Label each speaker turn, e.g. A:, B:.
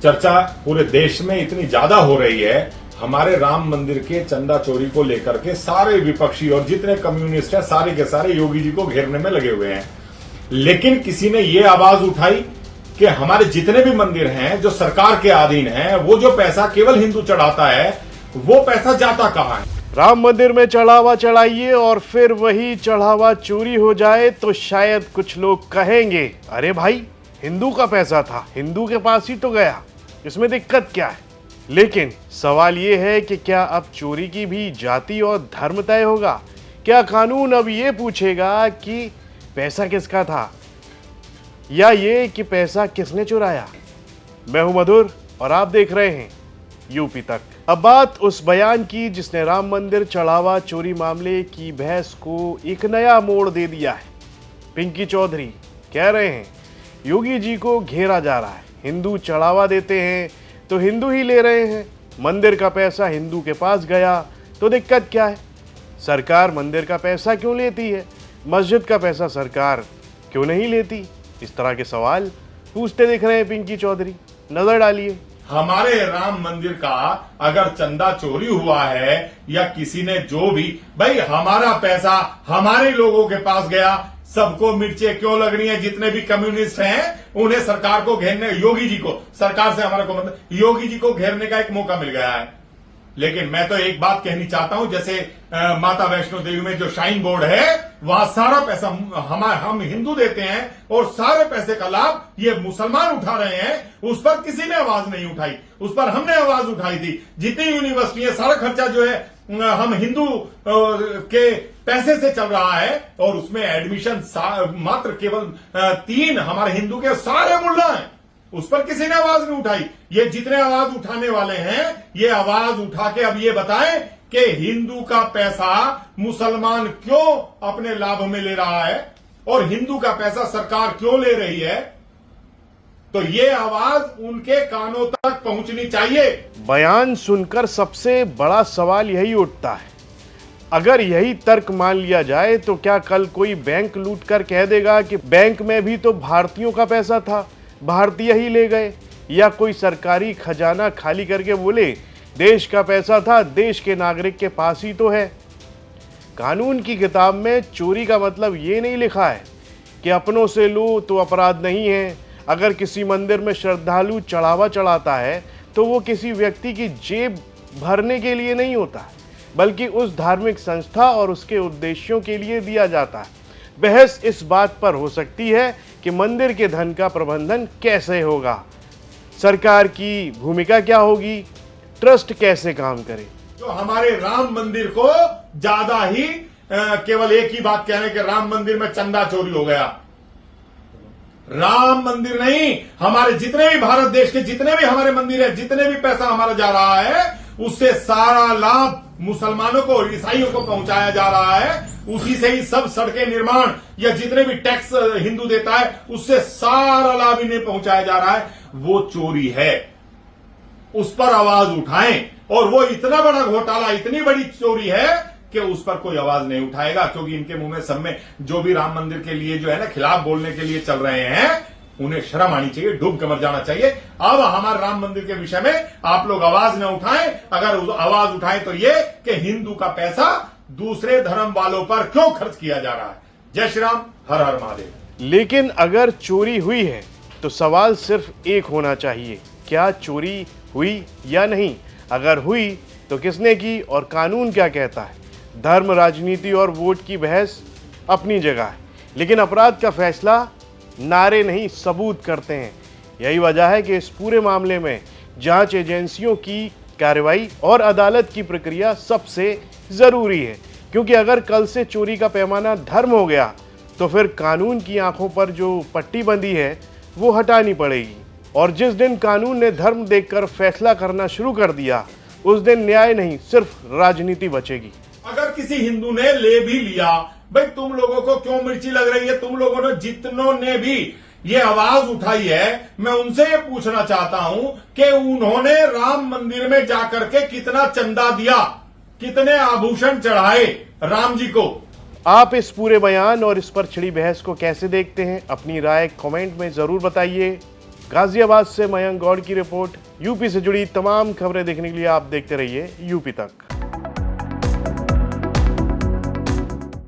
A: चर्चा पूरे देश में इतनी ज्यादा हो रही है हमारे राम मंदिर के चंदा चोरी को लेकर के, सारे विपक्षी और जितने कम्युनिस्ट हैं सारे के सारे योगी जी को घेरने में लगे हुए हैं। लेकिन किसी ने ये आवाज उठाई कि हमारे जितने भी मंदिर हैं जो सरकार के अधीन हैं, वो जो पैसा केवल हिंदू चढ़ाता है वो पैसा जाता कहां है।
B: राम मंदिर में चढ़ावा चढ़ाइए और फिर वही चढ़ावा चोरी हो जाए तो शायद कुछ लोग कहेंगे, अरे भाई हिंदू का पैसा था, हिंदू के पास ही तो गया, इसमें दिक्कत क्या है। लेकिन सवाल ये है कि क्या अब चोरी की भी जाति और धर्म तय होगा? क्या कानून अब ये पूछेगा कि पैसा किसका था, या ये कि पैसा किसने चुराया? मैं हूं मधुर और आप देख रहे हैं यूपी तक। अब बात उस बयान की जिसने राम मंदिर चढ़ावा चोरी मामले की बहस को एक नया मोड़ दे दिया है। पिंकी चौधरी कह रहे हैं योगी जी को घेरा जा रहा है, हिंदू चढ़ावा देते हैं तो हिंदू ही ले रहे हैं, मंदिर का पैसा हिंदू के पास गया तो दिक्कत क्या है? सरकार मंदिर का पैसा क्यों लेती है, मस्जिद का पैसा सरकार क्यों नहीं लेती? इस तरह के सवाल पूछते दिख रहे हैं पिंकी चौधरी। नजर डालिए।
A: हमारे राम मंदिर का अगर चंदा चोरी हुआ है या किसी ने जो भी, भाई हमारा पैसा हमारे लोगों के पास गया, सबको मिर्चें क्यों लगनी है? जितने भी कम्युनिस्ट हैं उन्हें सरकार को घेरने, योगी जी को, सरकार से हमारा को मतलब योगी जी को घेरने का एक मौका मिल गया है। लेकिन मैं तो एक बात कहनी चाहता हूं, जैसे माता वैष्णो देवी में जो शाइन बोर्ड है वहां सारा पैसा हम हिंदू देते हैं और सारे पैसे का लाभ ये मुसलमान उठा रहे हैं, उस पर किसी ने आवाज नहीं उठाई, उस पर हमने आवाज उठाई थी। जितनी यूनिवर्सिटी है सारा खर्चा जो है हम हिंदू के पैसे से चल रहा है और उसमें एडमिशन मात्र केवल 3 हमारे हिंदू के सारे मुल्ला हैं, उस पर किसी ने आवाज नहीं उठाई। ये जितने आवाज उठाने वाले हैं ये आवाज उठा के अब ये बताएं कि हिंदू का पैसा मुसलमान क्यों अपने लाभ में ले रहा है और हिंदू का पैसा सरकार क्यों ले रही है। तो ये आवाज उनके कानों तक पहुंचनी चाहिए।
B: बयान सुनकर सबसे बड़ा सवाल यही उठता है, अगर यही तर्क मान लिया जाए तो क्या कल कोई बैंक लूट कर कह देगा कि बैंक में भी तो भारतीयों का पैसा था, भारतीय ही ले गए? या कोई सरकारी खजाना खाली करके बोले देश का पैसा था, देश के नागरिक के पास ही तो है? कानून की किताब में चोरी का मतलब ये नहीं लिखा है कि अपनों से लो तो अपराध नहीं है। अगर किसी मंदिर में श्रद्धालु चढ़ावा चढ़ाता है तो वो किसी व्यक्ति की जेब भरने के लिए नहीं होता, बल्कि उस धार्मिक संस्था और उसके उद्देश्यों के लिए दिया जाता है। बहस इस बात पर हो सकती है कि मंदिर के धन का प्रबंधन कैसे होगा, सरकार की भूमिका क्या होगी, ट्रस्ट कैसे काम करे।
A: जो हमारे राम मंदिर को ज्यादा ही केवल एक ही बात कहने कि राम मंदिर में चंदा चोरी हो गया। राम मंदिर नहीं, हमारे जितने भी भारत देश के जितने भी हमारे मंदिर है, जितने भी पैसा हमारा जा रहा है उससे सारा लाभ मुसलमानों को और ईसाइयों को पहुंचाया जा रहा है। उसी से ही सब सड़कें निर्माण या जितने भी टैक्स हिंदू देता है उससे सारा लाभ इन्हें पहुंचाया जा रहा है। वो चोरी है, उस पर आवाज उठाएं। और वो इतना बड़ा घोटाला, इतनी बड़ी चोरी है कि उस पर कोई आवाज नहीं उठाएगा, क्योंकि इनके मुंह में सब में जो भी राम मंदिर के लिए जो है ना खिलाफ बोलने के लिए चल रहे हैं उन्हें शर्म आनी चाहिए, डूब के मर जाना चाहिए। अब हमारे राम मंदिर के विषय में आप लोग आवाज न उठाएं। अगर आवाज उठाएं तो ये कि हिंदू का पैसा दूसरे धर्म वालों पर क्यों खर्च किया जा रहा है। जय श्री राम, हर हर महादेव।
B: लेकिन अगर चोरी हुई है तो सवाल सिर्फ एक होना चाहिए, क्या चोरी हुई या नहीं? अगर हुई तो किसने की और कानून क्या कहता है? धर्म, राजनीति और वोट की बहस अपनी जगह है, लेकिन अपराध का फैसला नारे नहीं सबूत करते हैं। यही वजह है कि इस पूरे मामले में जांच एजेंसियों की कार्रवाई और अदालत की प्रक्रिया सबसे ज़रूरी है, क्योंकि अगर कल से चोरी का पैमाना धर्म हो गया तो फिर कानून की आंखों पर जो पट्टी बंधी है वो हटानी पड़ेगी। और जिस दिन कानून ने धर्म देखकर फैसला करना शुरू कर दिया उस दिन न्याय नहीं सिर्फ राजनीति बचेगी।
A: अगर किसी हिंदू ने ले भी लिया, भाई तुम लोगों को क्यों मिर्ची लग रही है? तुम लोगों ने जितनों ने भी ये आवाज उठाई है, मैं उनसे ये पूछना चाहता हूं कि उन्होंने राम मंदिर में जाकर के कितना चंदा दिया, कितने आभूषण चढ़ाए राम जी को?
B: आप इस पूरे बयान और इस पर छिड़ी बहस को कैसे देखते हैं? अपनी राय कमेंट में जरूर बताइए। गाजियाबाद से मयंक गौड़ की रिपोर्ट। यूपी से जुड़ी तमाम खबरें देखने के लिए आप देखते रहिए यूपी तक।